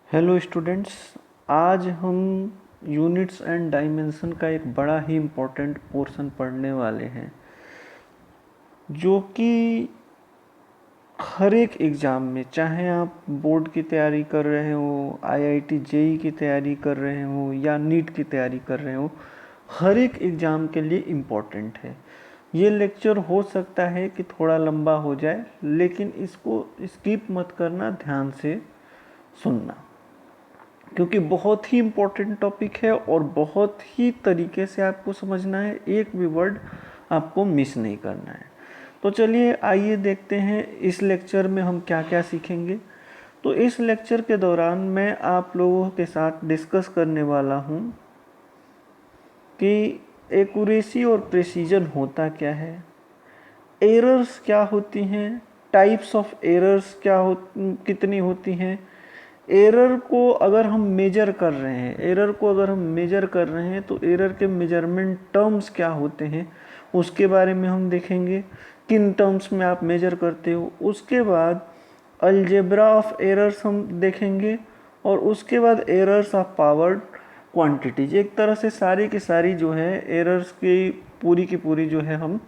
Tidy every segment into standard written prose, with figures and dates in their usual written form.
Hello students. आज हम units and dimension का एक बड़ा ही इम्पोर्टेंट पोर्शन पढ़ने वाले हैं, जो कि हर एक एग्ज़ाम में, चाहे आप बोर्ड की तैयारी कर रहे हो, आईआईटी जेई की तैयारी कर रहे हो या नीट की तैयारी कर रहे हो, हर एक एग्ज़ाम के लिए इम्पोर्टेंट है। ये लेक्चर हो सकता है कि थोड़ा लंबा हो जाए, लेकिन इसको स्किप मत करना, ध्यान से सुनना, क्योंकि बहुत ही इम्पोर्टेंट टॉपिक है और बहुत ही तरीके से आपको समझना है। एक भी वर्ड आपको मिस नहीं करना है। तो चलिए आइए देखते हैं इस लेक्चर में हम क्या क्या सीखेंगे। तो इस लेक्चर के दौरान मैं आप लोगों के साथ डिस्कस करने वाला हूँ कि एक्यूरेसी और प्रिसीजन होता क्या है, एरर्स क्या होती हैं, टाइप्स ऑफ एरर्स कितनी होती हैं, एरर को अगर हम मेजर कर रहे हैं, तो एरर के मेजरमेंट टर्म्स क्या होते हैं उसके बारे में हम देखेंगे, किन टर्म्स में आप मेजर करते हो। उसके बाद अलजेब्रा ऑफ एरर्स हम देखेंगे और उसके बाद एरर्स ऑफ पावर्ड क्वांटिटीज। एक तरह से सारी की सारी जो है एरर्स की पूरी जो है हम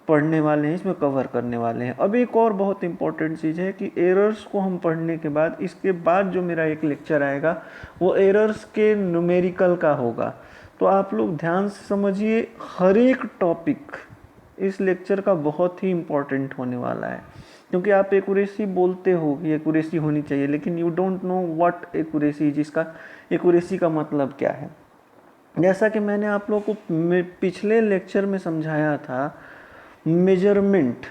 पढ़ने वाले हैं, इसमें कवर करने वाले हैं। अब एक और बहुत इंपॉर्टेंट चीज़ है कि एरर्स को हम पढ़ने के बाद, इसके बाद जो मेरा एक लेक्चर आएगा वो एरर्स के न्यूमेरिकल का होगा। तो आप लोग ध्यान से समझिए, हर एक टॉपिक इस लेक्चर का बहुत ही इम्पोर्टेंट होने वाला है, क्योंकि आप एक्यूरेसी बोलते हो कि एक्यूरेसी होनी चाहिए, लेकिन you don't know what accuracy, जिसका एक्यूरेसी का मतलब क्या है। जैसा कि मैंने आप लोगों को पिछले लेक्चर में समझाया था, मेजरमेंट।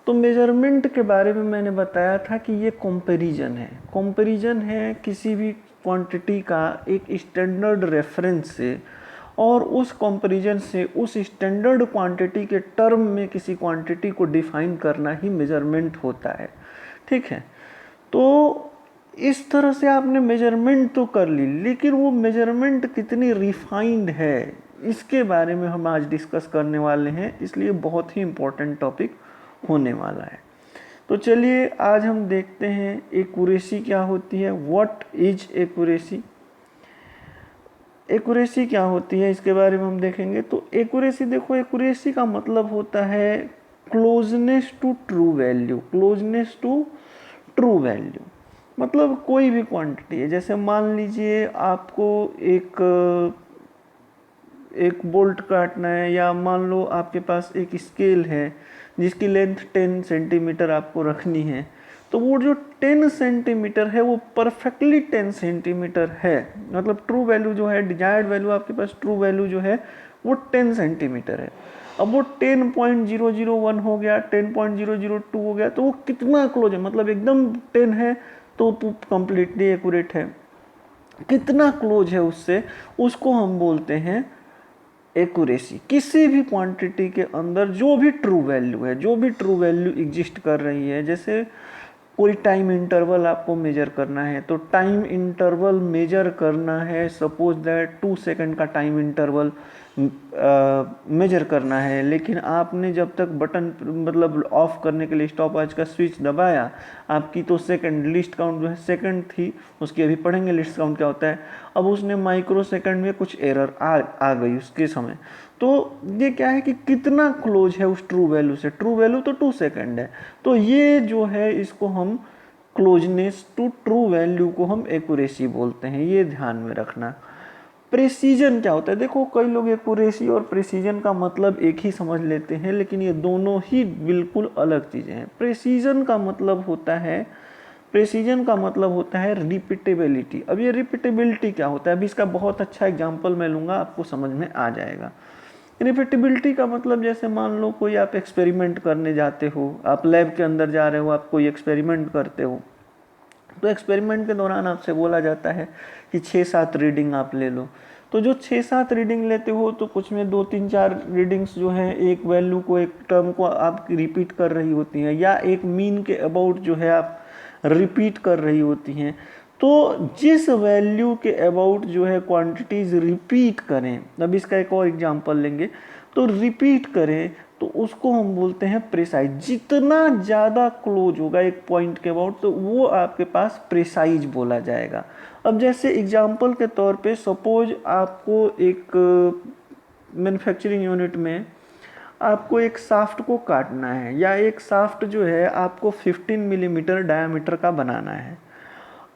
तो मेजरमेंट के बारे में मैंने बताया था कि ये कंपैरिजन है किसी भी क्वांटिटी का एक स्टैंडर्ड रेफरेंस से, और उस कंपैरिजन से उस स्टैंडर्ड क्वांटिटी के टर्म में किसी क्वांटिटी को डिफाइन करना ही मेजरमेंट होता है। ठीक है, तो इस तरह से आपने मेजरमेंट तो कर ली, लेकिन वो मेजरमेंट कितनी रिफाइंड है इसके बारे में हम आज डिस्कस करने वाले हैं, इसलिए बहुत ही इम्पोर्टेंट टॉपिक होने वाला है। तो चलिए आज हम देखते हैं एक्यूरेसी क्या होती है, व्हाट इज एक्यूरेसी। एक्यूरेसी क्या होती है इसके बारे में हम देखेंगे। तो एक्यूरेसी, देखो, एक्यूरेसी का मतलब होता है क्लोजनेस टू ट्रू वैल्यू। मतलब कोई भी क्वांटिटी है, जैसे मान लीजिए आपको एक बोल्ट काटना है, या मान लो आपके पास एक स्केल है जिसकी लेंथ 10 सेंटीमीटर आपको रखनी है, तो वो जो 10 सेंटीमीटर है वो परफेक्टली 10 सेंटीमीटर है। मतलब ट्रू वैल्यू जो है, डिजायर्ड वैल्यू, आपके पास ट्रू वैल्यू जो है वो 10 सेंटीमीटर है। अब वो 10.001 हो गया, 10.002 हो गया, तो वो कितना क्लोज है, मतलब एकदम 10 है तो कंप्लीटली एक्यूरेट है। कितना क्लोज है उससे, उसको हम बोलते हैं एक्यूरेसी। किसी भी क्वांटिटी के अंदर जो भी ट्रू वैल्यू है, जो भी ट्रू वैल्यू एग्जिस्ट कर रही है, जैसे कोई टाइम इंटरवल आपको मेजर करना है, तो टाइम इंटरवल मेजर करना है, सपोज दैट 2 सेकंड का टाइम इंटरवल मेजर करना है, लेकिन आपने जब तक बटन, मतलब ऑफ करने के लिए स्टॉप वॉच का स्विच दबाया, आपकी तो सेकंड लिस्ट काउंट जो है सेकंड थी, उसकी अभी पढ़ेंगे लिस्ट काउंट क्या होता है। अब उसने माइक्रो सेकंड में कुछ एरर आ गई उसके समय, तो ये क्या है कि कितना क्लोज है उस ट्रू वैल्यू से। ट्रू वैल्यू तो 2 सेकंड है, तो ये जो है इसको हम क्लोजनेस टू ट्रू वैल्यू को हम एक्यूरेसी बोलते हैं, ये ध्यान में रखना। प्रिसीजन क्या होता है, देखो कई लोग एक्यूरेसी और प्रिसीजन का मतलब एक ही समझ लेते हैं, लेकिन ये दोनों ही बिल्कुल अलग चीज़ें हैं। प्रिसीजन का मतलब होता है रिपीटेबिलिटी। अब ये रिपीटेबिलिटी क्या होता है, अभी इसका बहुत अच्छा एग्जांपल मैं लूँगा, आपको समझ में आ जाएगा। रिपीटेबिलिटी का मतलब, जैसे मान लो कोई आप एक्सपेरिमेंट करने जाते हो, आप लैब के अंदर जा रहे हो, आप कोई एक्सपेरिमेंट करते हो, तो एक्सपेरिमेंट के दौरान आपसे बोला जाता है कि 6-7 रीडिंग आप ले लो। तो जो 6-7 रीडिंग लेते हो, तो कुछ में 2-3-4 रीडिंग्स जो है एक वैल्यू को, एक टर्म को आप रिपीट कर रही होती हैं, या एक मीन के अबाउट जो है आप रिपीट कर रही होती हैं। तो जिस वैल्यू के अबाउट जो है क्वांटिटीज रिपीट करें, अब इसका एक और एग्जांपल लेंगे, तो रिपीट करें, तो उसको हम बोलते हैं प्रेसाइज। जितना ज़्यादा क्लोज होगा एक पॉइंट के अबाउट तो वो आपके पास प्रेसाइज बोला जाएगा। अब जैसे एग्जांपल के तौर पे सपोज आपको एक मैन्युफैक्चरिंग यूनिट में आपको एक शाफ्ट को काटना है, या एक शाफ्ट जो है आपको 15 मिलीमीटर डायमीटर का बनाना है।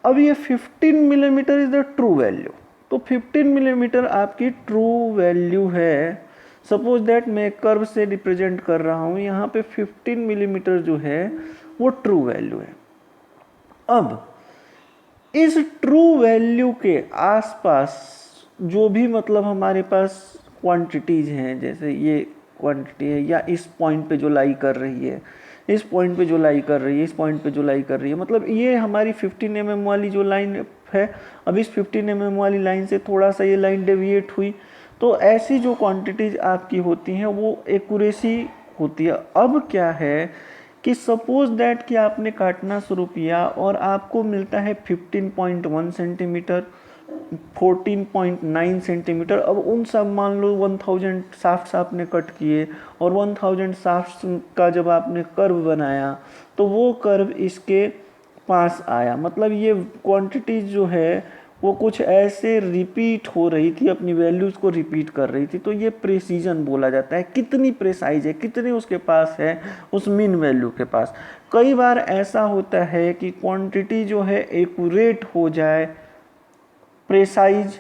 अब ये 15 millimetre is the true value, तो 15 मिलीमीटर आपकी ट्रू वैल्यू है। सपोज दैट मैं कर्व से रिप्रेजेंट कर रहा हूँ, यहाँ पे 15 मिलीमीटर जो है वो ट्रू वैल्यू है। अब इस ट्रू वैल्यू के आसपास जो भी मतलब हमारे पास क्वांटिटीज हैं, जैसे ये क्वांटिटी है, या इस पॉइंट पे जो लाई कर रही है, इस पॉइंट पे जो लाई कर रही है, इस पॉइंट पे जो लाई कर रही है, मतलब ये हमारी 15 mm वाली जो लाइन है। अब इस 15 mm वाली लाइन से थोड़ा सा ये लाइन डेविएट हुई, तो ऐसी जो क्वांटिटीज आपकी होती हैं वो एक्यूरेसी होती है। अब क्या है कि सपोज दैट कि आपने काटना शुरू किया और आपको मिलता है 15.1 सेंटीमीटर, 14.9 सेंटीमीटर। अब उन सब मान लो 1000 शाफ्ट्स आपने कट किए, और 1000 शाफ्ट्स का जब आपने कर्व बनाया तो वो कर्व इसके पास आया। मतलब ये क्वांटिटी जो है वो कुछ ऐसे रिपीट हो रही थी, अपनी वैल्यूज़ को रिपीट कर रही थी, तो ये प्रेसीजन बोला जाता है। कितनी प्रेसाइज है, कितनी उसके पास है उस मीन वैल्यू के पास। कई बार ऐसा होता है कि क्वांटिटी जो है एक्यूरेट हो जाए, प्रेसाइज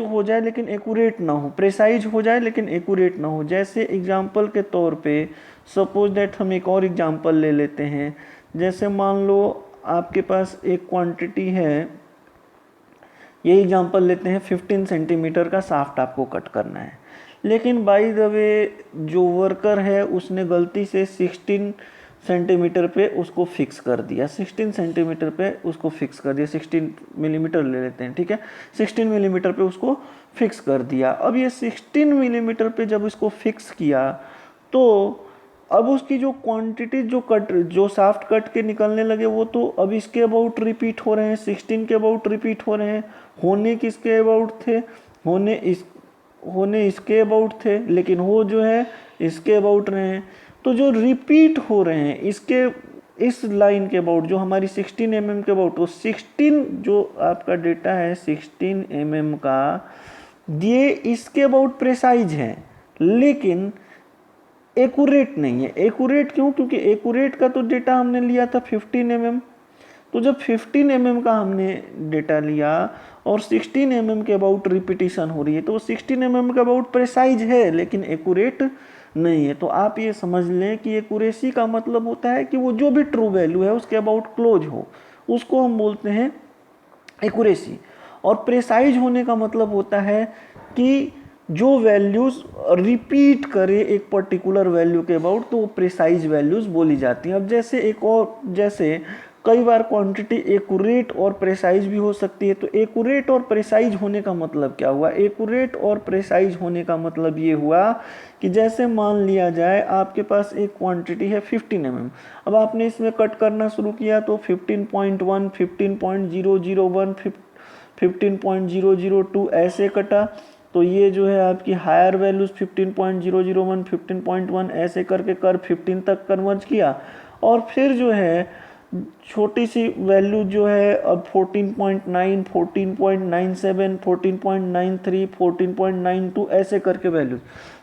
हो जाए लेकिन एक्यूरेट ना हो, प्रेसाइज हो जाए लेकिन एक्यूरेट ना हो। जैसे एग्जांपल के तौर पे सपोज दैट हम एक और एग्जांपल ले लेते हैं। जैसे मान लो आपके पास एक क्वांटिटी है, ये एग्जांपल लेते हैं, 15 सेंटीमीटर का शाफ्ट आपको कट करना है, लेकिन बाय द वे जो वर्कर है उसने गलती से 16 सेंटीमीटर पे उसको फिक्स कर दिया, 16 सेंटीमीटर पे उसको फिक्स कर दिया, 16 मिलीमीटर ले लेते हैं, ठीक है, 16 मिलीमीटर पे उसको फिक्स कर दिया। अब ये 16 मिलीमीटर पे जब इसको फिक्स किया तो अब उसकी जो क्वांटिटी जो शाफ्ट कट के निकलने लगे वो तो अब इसके अबाउट रिपीट हो रहे हैं, 16 के अबाउट रिपीट हो रहे हैं। होने किसके अबाउट थे, होने इसके अबाउट थे, लेकिन हो जो है इसके अबाउट रहे हैं। तो जो रिपीट हो रहे हैं इसके इस लाइन के अबाउट, जो हमारी 16 mm के अबाउट, वो 16 जो आपका डेटा है 16 mm का, ये इसके अबाउट प्रेसाइज है लेकिन एक्यूरेट नहीं है। एक्यूरेट क्यों? क्योंकि एक्यूरेट का तो डेटा हमने लिया था 15 mm, तो जब 15 mm का हमने डेटा लिया और 16 mm के अबाउट रिपीटिशन हो रही है, तो 16 mm के अबाउट प्रेसाइज है लेकिन एक्यूरेट नहीं है। तो आप ये समझ लें कि एक्यूरेसी का मतलब होता है कि वो जो भी ट्रू वैल्यू है उसके अबाउट क्लोज हो, उसको हम बोलते हैं एक्यूरेसी। और प्रेसाइज होने का मतलब होता है कि जो वैल्यूज़ रिपीट करे एक पर्टिकुलर वैल्यू के अबाउट, तो वो प्रिसाइज वैल्यूज़ बोली जाती हैं। अब जैसे एक और, जैसे कई बार क्वांटिटी एक्यूरेट और प्रिसाइज भी हो सकती है। तो एक्यूरेट और प्रिसाइज होने का मतलब क्या हुआ? एक्यूरेट और प्रिसाइज होने का मतलब ये हुआ कि जैसे मान लिया जाए आपके पास एक क्वांटिटी है 15 mm, अब आपने इसमें कट करना शुरू किया तो 15.1, 15.001, 15.002 ऐसे कटा। तो ये जो है आपकी हायर वैल्यूज 15.001, 15.1 ऐसे करके कर 15 तक कन्वर्ज किया, और फिर जो है छोटी सी वैल्यू जो है अब 14.9, 14.97, 14.93, 14.92 ऐसे करके वैल्यूज।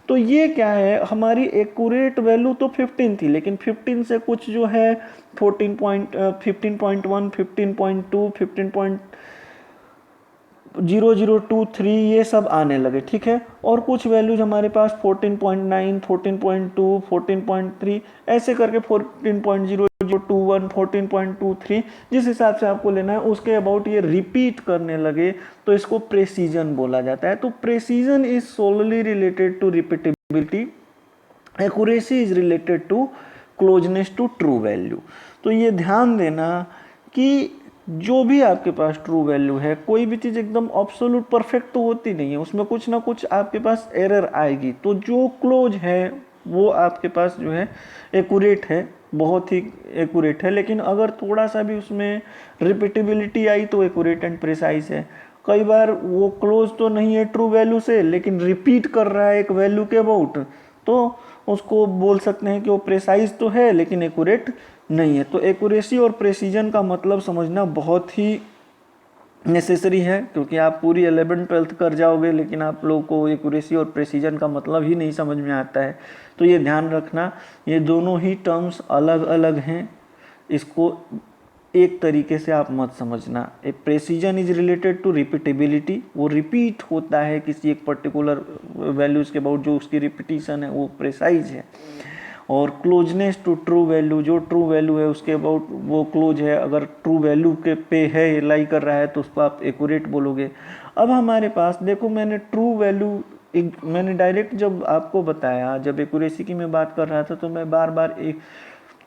तो ये क्या है, हमारी एक्यूरेट वैल्यू तो 15 थी, लेकिन 15 से कुछ जो है 15.1, 15.2, 15.0023 ये सब आने लगे, ठीक है। और कुछ वैल्यूज हमारे पास 14.9, 14.2, 14.3 ऐसे करके 14.0021, 14.23 जिस हिसाब से आपको लेना है उसके अबाउट ये रिपीट करने लगे, तो इसको प्रेसीजन बोला जाता है। तो precision is solely related to repeatability, accuracy is related to closeness to true value. तो ये ध्यान देना कि जो भी आपके पास ट्रू वैल्यू है, कोई भी चीज़ एकदम एब्सोल्यूट परफेक्ट तो होती नहीं है, उसमें कुछ ना कुछ आपके पास एरर आएगी। तो जो क्लोज है वो आपके पास जो है एक्यूरेट है, बहुत ही एक्यूरेट है। लेकिन अगर थोड़ा सा भी उसमें रिपीटेबिलिटी आई तो एक्यूरेट एंड प्रिसाइज है। कई बार वो क्लोज तो नहीं है ट्रू वैल्यू से, लेकिन रिपीट कर रहा है एक वैल्यू के अबाउट, तो उसको बोल सकते हैं कि वो प्रेसाइज तो है लेकिन एक्यूरेट नहीं है। तो एक्यूरेसी और प्रेसिजन का मतलब समझना बहुत ही नेसेसरी है, क्योंकि आप पूरी 11th-12th कर जाओगे लेकिन आप लोगों को एक्यूरेसी और प्रेसिजन का मतलब ही नहीं समझ में आता है। तो ये ध्यान रखना, ये दोनों ही टर्म्स अलग अलग हैं, इसको एक तरीके से आप मत समझना। A precision is related to repeatability, वो रिपीट होता है किसी एक पर्टिकुलर वैल्यूज़ के अबाउट, जो उसकी रिपीटिशन है वो प्रेसाइज है। और क्लोजनेस टू ट्रू वैल्यू, जो ट्रू वैल्यू है उसके अबाउट वो क्लोज है, अगर ट्रू वैल्यू के पे है लाई कर रहा है तो उसको आप एक्यूरेट बोलोगे। अब हमारे पास देखो, मैंने ट्रू वैल्यू मैंने डायरेक्ट जब आपको बताया, जब एक्यूरेसी की मैं बात कर रहा था तो मैं बार बार एक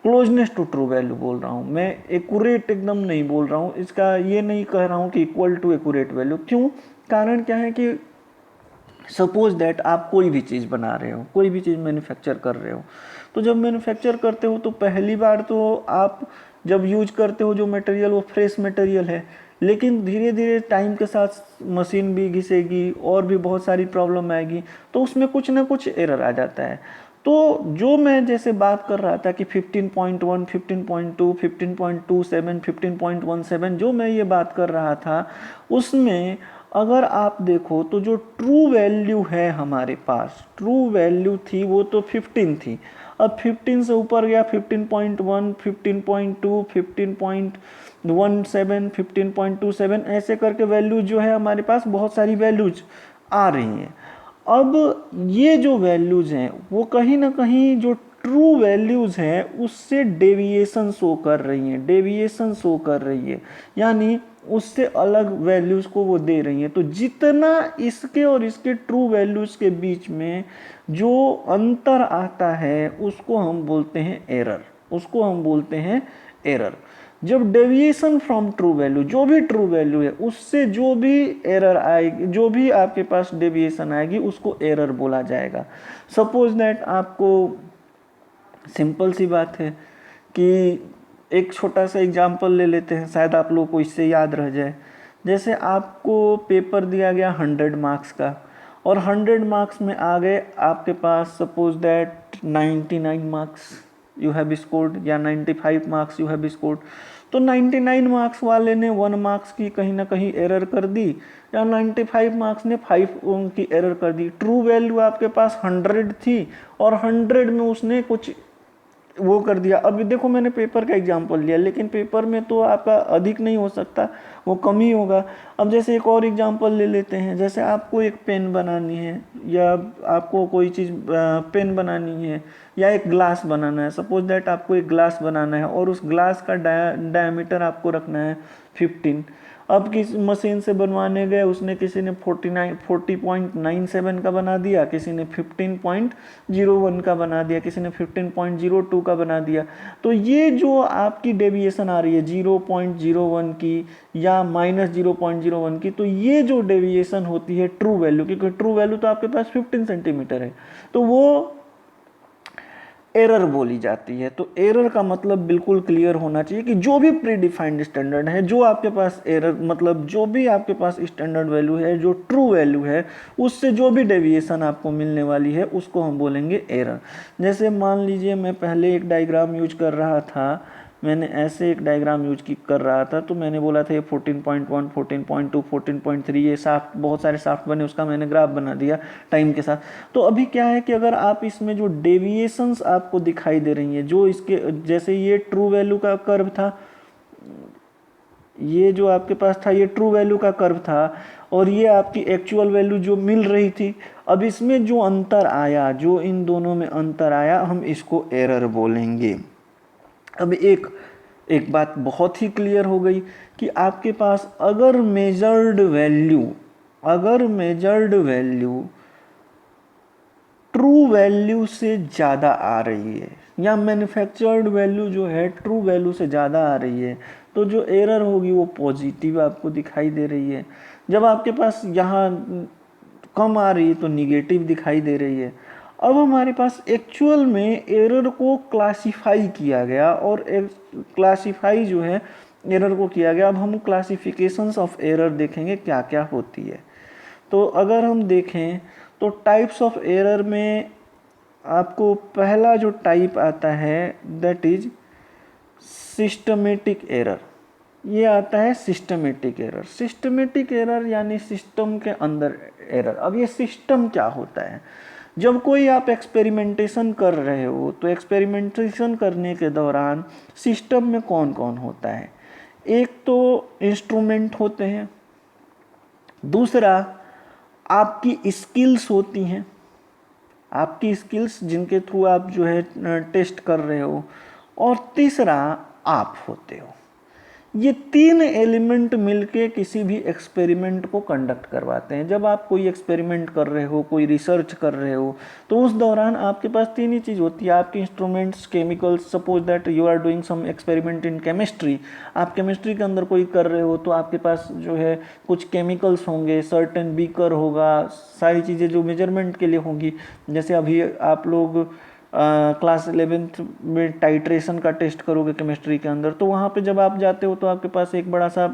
क्लोजनेस टू ट्रू वैल्यू बोल रहा हूँ, मैं एक्यूरेट एकदम नहीं बोल रहा हूँ। इसका ये नहीं कह रहा हूँ कि इक्वल टू एक्यूरेट वैल्यू। क्यों? कारण क्या है कि सपोज दैट आप कोई भी चीज़ बना रहे हो, कोई भी चीज़ मैन्युफैक्चर कर रहे हो, तो जब मैन्युफैक्चर करते हो तो पहली बार तो आप जब यूज करते हो जो मटेरियल वो फ्रेश मटेरियल है, लेकिन धीरे धीरे टाइम के साथ मशीन भी घिसेगी और भी बहुत सारी प्रॉब्लम आएगी, तो उसमें कुछ ना कुछ एरर आ जाता है। तो जो मैं जैसे बात कर रहा था कि 15.1, 15.2, 15.27, 15.17 जो मैं ये बात कर रहा था, उसमें अगर आप देखो तो जो ट्रू वैल्यू है हमारे पास, ट्रू वैल्यू थी वो तो 15 थी। अब 15 से ऊपर गया 15.1, 15.2, 15.17, 15.27 ऐसे करके वैल्यूज जो है हमारे पास बहुत सारी वैल्यूज आ रही हैं। अब ये जो वैल्यूज हैं वो कहीं ना कहीं जो ट्रू वैल्यूज हैं उससे डेविएशन शो कर रही हैं, डेविएशन शो कर रही है, यानी उससे अलग वैल्यूज को वो दे रही हैं। तो जितना इसके और इसके ट्रू वैल्यूज के बीच में जो अंतर आता है उसको हम बोलते हैं एरर, उसको हम बोलते हैं एरर। जब डेविएशन फ्रॉम ट्रू वैल्यू, जो भी ट्रू वैल्यू है उससे जो भी एरर आएगी, जो भी आपके पास डेविएशन आएगी उसको एरर बोला जाएगा। सपोज दैट आपको सिंपल सी बात है कि एक छोटा सा एग्जांपल ले लेते हैं, शायद आप लोगों को इससे याद रह जाए। जैसे आपको पेपर दिया गया 100 मार्क्स का, और 100 मार्क्स में आ गए आपके पास suppose that 99 marks you have scored, या 95 मार्क्स यू हैव स्कोर्ड। तो 99 मार्क्स वाले ने 1 मार्क्स की कहीं ना कहीं एरर कर दी, या 95 मार्क्स ने 5 की एरर कर दी। ट्रू वैल्यू आपके पास 100 थी और 100 में उसने कुछ वो कर दिया। अब देखो मैंने पेपर का एग्जांपल लिया, लेकिन पेपर में तो आपका अधिक नहीं हो सकता, वो कम ही होगा। अब जैसे एक और एग्जांपल ले लेते हैं, जैसे आपको एक पेन बनानी है, या आपको कोई चीज़ पेन बनानी है, या एक ग्लास बनाना है। सपोज दैट आपको एक ग्लास बनाना है और उस ग्लास का डायमीटर आपको रखना है 15। अब किस मशीन से बनवाने गए, उसने किसी ने 40.97 का बना दिया, किसी ने 15.01 का बना दिया, किसी ने 15.02 का बना दिया। तो ये जो आपकी डेविएशन आ रही है 0.01 की या -0.01 की, तो ये जो डेविएशन होती है ट्रू वैल्यू, क्योंकि ट्रू वैल्यू तो आपके पास 15 सेंटीमीटर है, तो वो एरर बोली जाती है। तो एरर का मतलब बिल्कुल क्लियर होना चाहिए कि जो भी प्री डिफाइंड स्टैंडर्ड है, जो आपके पास एरर मतलब जो भी आपके पास स्टैंडर्ड वैल्यू है, जो ट्रू वैल्यू है, उससे जो भी डेविएशन आपको मिलने वाली है उसको हम बोलेंगे एरर। जैसे मान लीजिए मैं पहले एक डायग्राम यूज कर रहा था, मैंने ऐसे एक डायग्राम यूज कर रहा था, तो मैंने बोला था ये 14.1, 14.2, 14.3 ये साफ्ट, बहुत सारे साफ्ट बने, उसका मैंने ग्राफ बना दिया टाइम के साथ। तो अभी क्या है कि अगर आप इसमें जो डेविएशंस आपको दिखाई दे रही हैं, जो इसके जैसे ये ट्रू वैल्यू का कर्व था, ये जो आपके पास था ये ट्रू वैल्यू का कर्व था, और ये आपकी एक्चुअल वैल्यू जो मिल रही थी। अब इसमें जो अंतर आया, जो इन दोनों में अंतर आया, हम इसको एरर बोलेंगे। अब एक बात बहुत ही क्लियर हो गई कि आपके पास अगर मेजर्ड वैल्यू ट्रू वैल्यू से ज़्यादा आ रही है, या मैन्युफैक्चर्ड वैल्यू जो है ट्रू वैल्यू से ज़्यादा आ रही है, तो जो एरर होगी वो पॉजिटिव आपको दिखाई दे रही है। जब आपके पास यहाँ कम आ रही है तो निगेटिव दिखाई दे रही है। अब हमारे पास एक्चुअल में एरर को क्लासिफाई किया गया, और क्लासिफाई जो है एरर को किया गया। अब हम क्लासिफिकेशंस ऑफ एरर देखेंगे क्या क्या होती है। तो अगर हम देखें तो टाइप्स ऑफ एरर में आपको पहला जो टाइप आता है दैट इज सिस्टमेटिक एरर। ये आता है सिस्टमेटिक एरर। सिस्टमेटिक एरर यानी सिस्टम के अंदर एरर। अब ये सिस्टम क्या होता है? जब कोई आप एक्सपेरिमेंटेशन कर रहे हो तो एक्सपेरिमेंटेशन करने के दौरान सिस्टम में कौन कौन होता है? एक तो इंस्ट्रूमेंट होते हैं, दूसरा आपकी स्किल्स होती हैं, आपकी स्किल्स जिनके थ्रू आप जो है टेस्ट कर रहे हो, और तीसरा आप होते हो। ये तीन एलिमेंट मिलके किसी भी एक्सपेरिमेंट को कंडक्ट करवाते हैं। जब आप कोई एक्सपेरिमेंट कर रहे हो, कोई रिसर्च कर रहे हो, तो उस दौरान आपके पास तीन ही चीज़ होती है, आपके instruments, chemicals. Suppose that you are doing some experiment in chemistry, आप केमिस्ट्री के अंदर कोई कर रहे हो तो आपके पास जो है कुछ केमिकल्स होंगे, सर्टेन बीकर होगा, सारी चीज़ें जो मेजरमेंट के लिए होंगी। जैसे अभी आप लोग क्लास 11th में टाइट्रेशन का टेस्ट करोगे केमिस्ट्री के अंदर, तो वहाँ पे जब आप जाते हो तो आपके पास एक बड़ा सा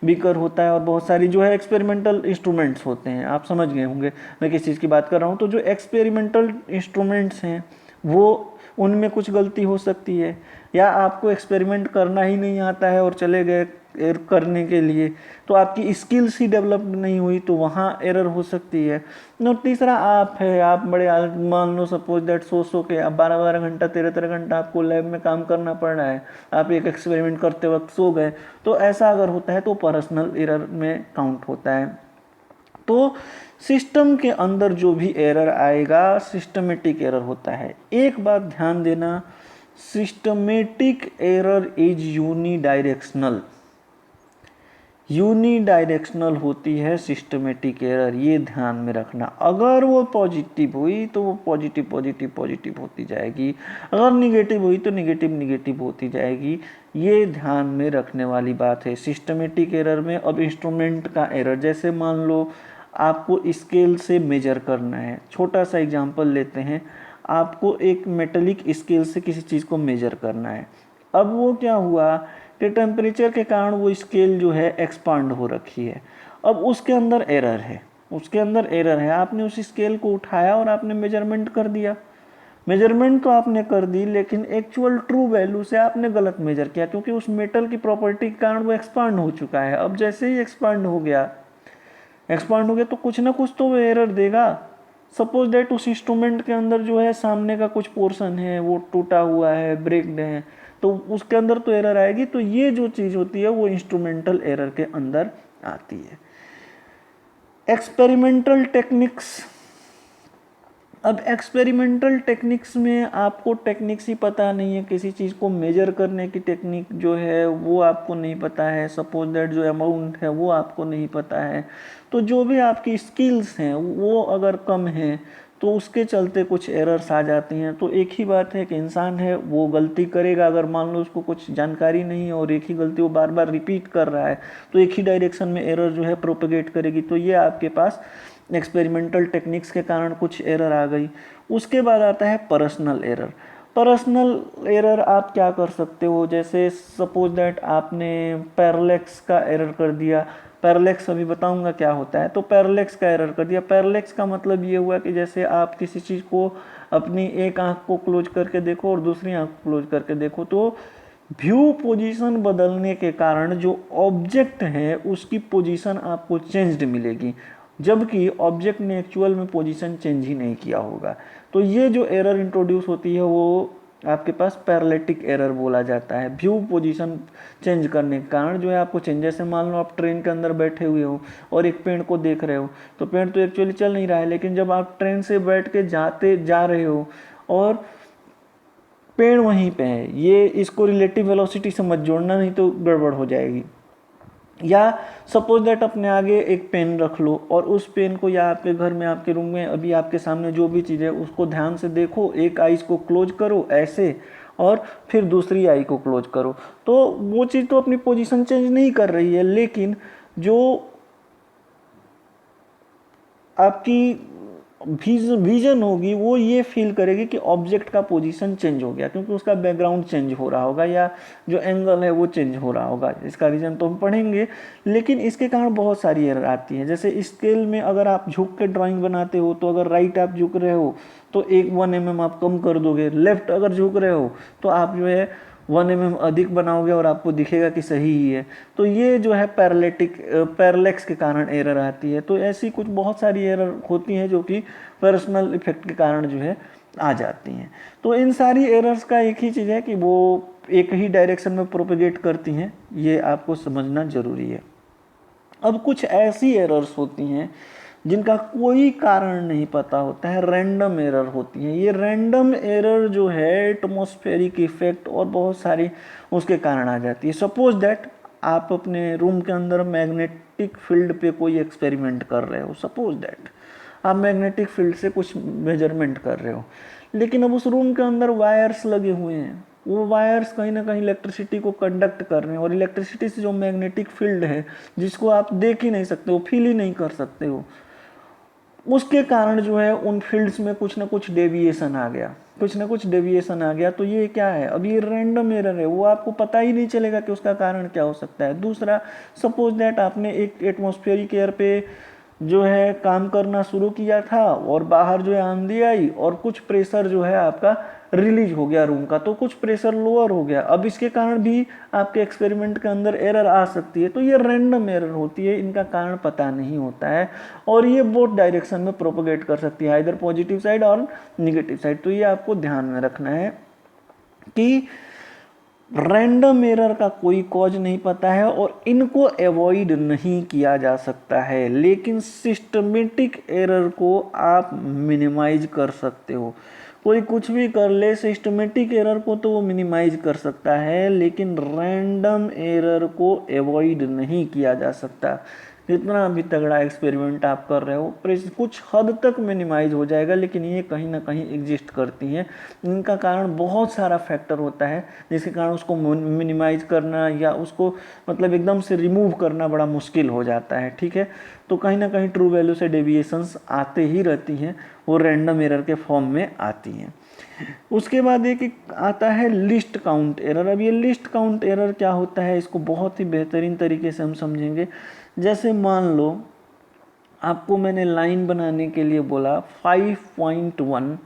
बीकर होता है और बहुत सारी जो है एक्सपेरिमेंटल इंस्ट्रूमेंट्स होते हैं। आप समझ गए होंगे मैं किस चीज़ की बात कर रहा हूँ। तो जो एक्सपेरिमेंटल इंस्ट्रूमेंट्स हैं वो उनमें कुछ गलती हो सकती है, या आपको एक्सपेरिमेंट करना ही नहीं आता है और चले गए करने के लिए, तो आपकी स्किल्स ही डेवलप नहीं हुई, तो वहाँ एरर हो सकती है। और तीसरा आप है, आप बड़े मान लो सपोज दैट सो के आप 12-12 घंटा 13-13 घंटा आपको लैब में काम करना पड़ रहा है, आप एक एक्सपेरिमेंट करते वक्त सो गए, तो ऐसा अगर होता है तो पर्सनल एरर में काउंट होता है। तो सिस्टम के अंदर जो भी एरर आएगा सिस्टमेटिक एरर होता है। एक बात ध्यान देना, systematic error is unidirectional. Unidirectional होती है सिस्टमेटिक एरर, ये ध्यान में रखना। अगर वो पॉजिटिव हुई तो वो पॉजिटिव पॉजिटिव पॉजिटिव होती जाएगी, अगर निगेटिव हुई तो निगेटिव निगेटिव होती जाएगी। ये ध्यान में रखने वाली बात है सिस्टमेटिक एरर में। अब इंस्ट्रूमेंट का एरर, जैसे मान लो आपको स्केल से मेजर करना है, छोटा सा एग्जांपल लेते हैं, आपको एक मेटेलिक स्केल से किसी चीज़ को मेजर करना है। अब वो क्या हुआ कि टेम्परेचर के कारण वो स्केल जो है एक्सपांड हो रखी है। अब उसके अंदर एरर है, उसके अंदर एरर है। आपने उस स्केल को उठाया और आपने मेजरमेंट कर दिया। मेजरमेंट तो आपने कर दी, लेकिन एक्चुअल ट्रू वैल्यू से आपने गलत मेजर किया, क्योंकि उस मेटल की प्रॉपर्टी के कारण वो एक्सपांड हो चुका है। अब जैसे ही एक्सपांड हो गया तो कुछ ना कुछ तो वो एरर देगा। सपोज दैट उस इंस्ट्रूमेंट के अंदर जो है सामने का कुछ पोर्शन है वो टूटा हुआ है, ब्रेक्ड है, तो उसके अंदर तो एरर आएगी। तो ये जो चीज़ होती है वो इंस्ट्रूमेंटल एरर के अंदर आती है। Experimental techniques. अब एक्सपेरिमेंटल टेक्निक्स में आपको टेक्निक्स ही पता नहीं है, किसी चीज़ को मेजर करने की टेक्निक जो है वो आपको नहीं पता है, सपोज दैट जो अमाउंट है वो आपको नहीं पता है, तो जो भी आपकी स्किल्स हैं वो अगर कम हैं तो उसके चलते कुछ एरर्स आ जाती हैं। तो एक ही बात है कि इंसान है वो गलती करेगा, अगर मान लो उसको कुछ जानकारी नहीं है और एक ही गलती वो बार बार रिपीट कर रहा है तो एक ही डायरेक्शन में एरर जो है प्रोपेगेट करेगी। तो ये आपके पास एक्सपेरिमेंटल टेक्निक्स के कारण कुछ एरर आ गई। उसके बाद आता है पर्सनल एरर। पर्सनल एरर आप क्या कर सकते हो, जैसे सपोज दैट आपने पैरेलैक्स का एरर कर दिया। पैरेलैक्स अभी बताऊंगा क्या होता है। तो पैरेलैक्स का एरर कर दिया। पैरेलैक्स का मतलब ये हुआ कि जैसे आप किसी चीज़ को अपनी एक आंख को क्लोज करके देखो और दूसरी आंख को क्लोज करके देखो, तो व्यू पोजीशन बदलने के कारण जो ऑब्जेक्ट है उसकी पोजीशन आपको चेंज्ड मिलेगी, जबकि ऑब्जेक्ट ने एक्चुअल में पोजीशन चेंज ही नहीं किया होगा। तो ये जो एरर इंट्रोड्यूस होती है वो आपके पास पैरेलैटिक एरर बोला जाता है। व्यू पोजीशन चेंज करने के कारण जो है आपको चेंज, जैसे मान लो आप ट्रेन के अंदर बैठे हुए हो और एक पेड़ को देख रहे हो, तो पेड़ तो एक्चुअली चल नहीं रहा है, लेकिन जब आप ट्रेन से बैठ के जा रहे हो और पेड़ वहीं पे है, ये इसको रिलेटिव वेलोसिटी से मत जोड़ना, नहीं तो गड़बड़ हो जाएगी। या सपोज दैट अपने आगे एक पेन रख लो और उस पेन को, या आपके घर में आपके रूम में अभी आपके सामने जो भी चीज़ है उसको ध्यान से देखो, एक आईज को क्लोज करो ऐसे और फिर दूसरी आई को क्लोज करो, तो वो चीज़ तो अपनी पोजीशन चेंज नहीं कर रही है, लेकिन जो आपकी विजन होगी वो ये फील करेगी कि ऑब्जेक्ट का पोजीशन चेंज हो गया, क्योंकि उसका बैकग्राउंड चेंज हो रहा होगा या जो एंगल है वो चेंज हो रहा होगा। इसका रीज़न तो हम पढ़ेंगे, लेकिन इसके कारण बहुत सारी एरर आती है। जैसे स्केल में अगर आप झुक के ड्राइंग बनाते हो तो अगर राइट आप झुक रहे हो तो 1 mm आप कम कर दोगे, लेफ्ट अगर झुक रहे हो तो आप जो है 1 mm अधिक बनाओगे और आपको दिखेगा कि सही ही है। तो ये जो है पैरेलैक्स के कारण एरर आती है। तो ऐसी कुछ बहुत सारी एरर होती हैं जो कि पर्सनल इफेक्ट के कारण जो है आ जाती हैं। तो इन सारी एरर्स का एक ही चीज़ है कि वो एक ही डायरेक्शन में प्रोपेगेट करती हैं, ये आपको समझना ज़रूरी है। अब कुछ ऐसी एरर्स होती हैं जिनका कोई कारण नहीं पता होता है, रैंडम एरर होती है। ये रैंडम एरर जो है एटमॉस्फेरिक इफेक्ट और बहुत सारी उसके कारण आ जाती है। सपोज दैट आप अपने रूम के अंदर मैग्नेटिक फील्ड पे कोई एक्सपेरिमेंट कर रहे हो, सपोज दैट आप मैग्नेटिक फील्ड से कुछ मेजरमेंट कर रहे हो, लेकिन अब उस रूम के अंदर वायर्स लगे हुए हैं, वो वायर्स कहीं ना कहीं इलेक्ट्रिसिटी को कंडक्ट कर रहे हैं, और इलेक्ट्रिसिटी से जो मैग्नेटिक फील्ड है जिसको आप देख ही नहीं सकते हो, फील ही नहीं कर सकते हो, उसके कारण जो है उन फील्ड्स में कुछ ना कुछ डेविएशन आ गया, कुछ ना कुछ डेविएशन आ गया। तो ये क्या है, अब ये रैंडम एरर है, वो आपको पता ही नहीं चलेगा कि उसका कारण क्या हो सकता है। दूसरा, सपोज दैट आपने एक एटमॉस्फेरिक एयर पे जो है काम करना शुरू किया था और बाहर जो है आंधी आई और कुछ प्रेशर जो है आपका रिलीज हो गया रूम का, तो कुछ प्रेशर लोअर हो गया। अब इसके कारण भी आपके एक्सपेरिमेंट के अंदर एरर आ सकती है। तो ये रैंडम एरर होती है, इनका कारण पता नहीं होता है और ये बोथ डायरेक्शन में प्रोपोगेट कर सकती है, इधर पॉजिटिव साइड और निगेटिव साइड। तो ये आपको ध्यान में रखना है कि रैंडम एरर का कोई कॉज नहीं पता है और इनको अवॉइड नहीं किया जा सकता है, लेकिन सिस्टमेटिक एरर को आप मिनिमाइज कर सकते हो। कोई कुछ भी कर ले, सिस्टमेटिक एरर को तो वो मिनिमाइज कर सकता है, लेकिन रैंडम एरर को अवॉइड नहीं किया जा सकता। जितना भी तगड़ा एक्सपेरिमेंट आप कर रहे हो कुछ हद तक मिनिमाइज हो जाएगा, लेकिन ये कहीं ना कहीं एग्जिस्ट करती हैं। इनका कारण बहुत सारा फैक्टर होता है जिसके कारण उसको मिनिमाइज करना या उसको मतलब एकदम से रिमूव करना बड़ा मुश्किल हो जाता है। ठीक है, तो कहीं ना कहीं ट्रू वैल्यू से डेविएशंस आते ही रहती हैं, वो रैंडम एरर के फॉर्म में आती हैं। उसके बाद एक आता है लिस्ट काउंट एरर। अब ये लिस्ट काउंट एरर क्या होता है, इसको बहुत ही बेहतरीन तरीके से हम समझेंगे। जैसे मान लो आपको मैंने लाइन बनाने के लिए बोला 5.1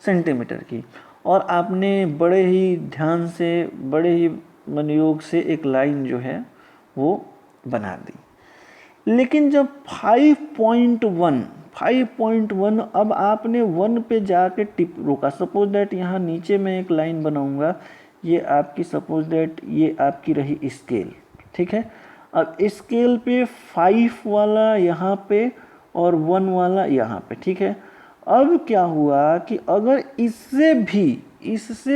सेंटीमीटर की, और आपने बड़े ही ध्यान से, बड़े ही मनयोग से एक लाइन जो है वो बना दी। लेकिन जब 5.1 अब आपने 1 पे जाके टिप रोका। सपोज दैट यहाँ नीचे मैं एक लाइन बनाऊंगा, ये आपकी सपोज दैट ये आपकी रही स्केल। ठीक है, अब स्केल पे 5 वाला यहाँ पे और 1 वाला यहाँ पे। ठीक है, अब क्या हुआ कि अगर इससे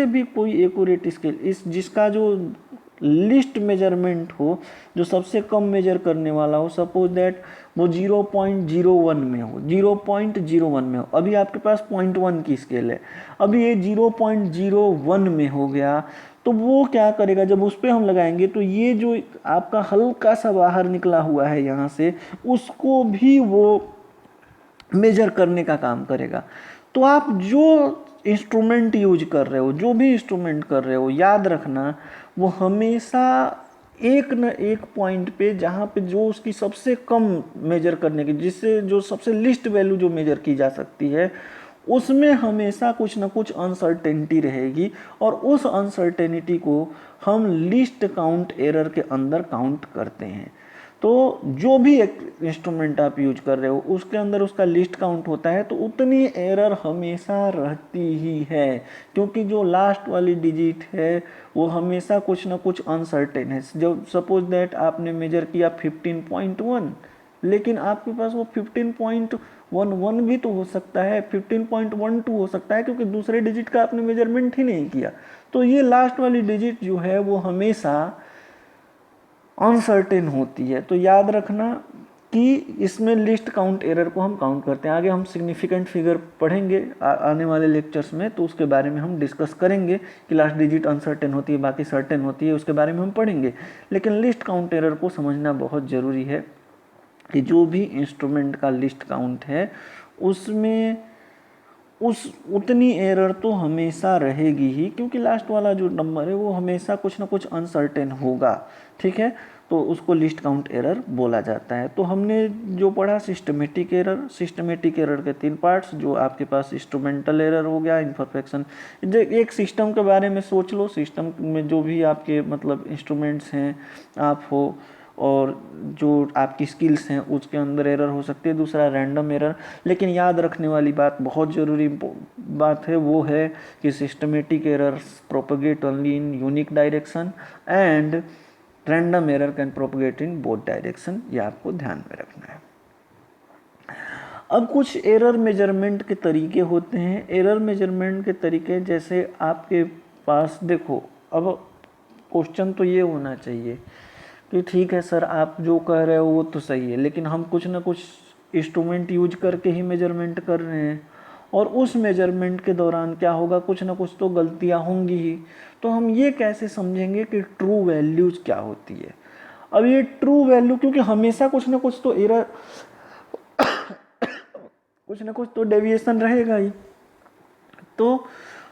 भी कोई एक्यूरेट स्केल, इस जिसका जो लिस्ट मेजरमेंट हो, जो सबसे कम मेजर करने वाला हो, सपोज दैट वो 0.01 में हो, 0.01 में हो। अभी आपके पास 0.1 की स्केल है, अभी ये 0.01 में हो गया, तो वो क्या करेगा, जब उस पर हम लगाएंगे तो ये जो आपका हल्का सा बाहर निकला हुआ है यहाँ से, उसको भी वो मेजर करने का काम करेगा। तो आप जो इंस्ट्रूमेंट यूज कर रहे हो, जो भी इंस्ट्रूमेंट कर रहे हो, याद रखना वो हमेशा एक न एक पॉइंट पे, जहाँ पे जो उसकी सबसे कम मेजर करने की, जिससे जो सबसे लिस्ट वैल्यू जो मेजर की जा सकती है, उसमें हमेशा कुछ ना कुछ अनसर्टेनिटी रहेगी, और उस अनसर्टेनिटी को हम लिस्ट काउंट एरर के अंदर काउंट करते हैं। तो जो भी एक इंस्ट्रूमेंट आप यूज कर रहे हो उसके अंदर उसका लिस्ट काउंट होता है, तो उतनी एरर हमेशा रहती ही है, क्योंकि जो लास्ट वाली डिजिट है वो हमेशा कुछ ना कुछ अनसर्टेन है। जो सपोज दैट आपने मेजर किया 15.1, लेकिन आपके पास वो 15.11 भी तो हो सकता है, 15.12 हो सकता है, क्योंकि दूसरे डिजिट का आपने मेजरमेंट ही नहीं किया। तो ये लास्ट वाली डिजिट जो है वो हमेशा अनसर्टेन होती है। तो याद रखना कि इसमें लिस्ट काउंट एरर को हम काउंट करते हैं। आगे हम सिग्निफिकेंट फिगर पढ़ेंगे आने वाले लेक्चर्स में, तो उसके बारे में हम डिस्कस करेंगे कि लास्ट डिजिट अनसर्टेन होती है, बाकी सर्टेन होती है, उसके बारे में हम पढ़ेंगे। लेकिन लिस्ट काउंट एरर को समझना बहुत ज़रूरी है कि जो भी इंस्ट्रूमेंट का लिस्ट काउंट है उसमें उतनी एरर तो हमेशा रहेगी ही, क्योंकि लास्ट वाला जो नंबर है वो हमेशा कुछ ना कुछ अनसर्टेन होगा। ठीक है, तो उसको लिस्ट काउंट एरर बोला जाता है। तो हमने जो पढ़ा सिस्टमेटिक एरर के 3 पार्ट्स, जो आपके पास इंस्ट्रूमेंटल एरर हो गया, इम्परफेक्शन। एक सिस्टम के बारे में सोच लो, सिस्टम में जो भी आपके मतलब इंस्ट्रूमेंट्स हैं आप हो, और जो आपकी स्किल्स हैं उसके अंदर एरर हो सकती है। दूसरा रैंडम एरर। लेकिन याद रखने वाली बात, बहुत ज़रूरी बात है, वो है कि systematic errors propagate only in unique direction and random error can propagate in both direction. ये आपको ध्यान में रखना है। अब कुछ एरर मेजरमेंट के तरीके होते हैं। एरर मेजरमेंट के तरीके जैसे आपके पास देखो, अब क्वेश्चन तो ये होना चाहिए कि ठीक है सर आप जो कह रहे हो वो तो सही है, लेकिन हम कुछ ना कुछ इंस्ट्रूमेंट यूज करके ही मेजरमेंट कर रहे हैं, और उस मेजरमेंट के दौरान क्या होगा, कुछ ना कुछ तो गलतियां होंगी ही। तो हम ये कैसे समझेंगे कि ट्रू वैल्यूज क्या होती है। अब ये ट्रू वैल्यू, क्योंकि हमेशा कुछ ना कुछ तो एरर, कुछ ना कुछ तो डेविएशन रहेगा ही, तो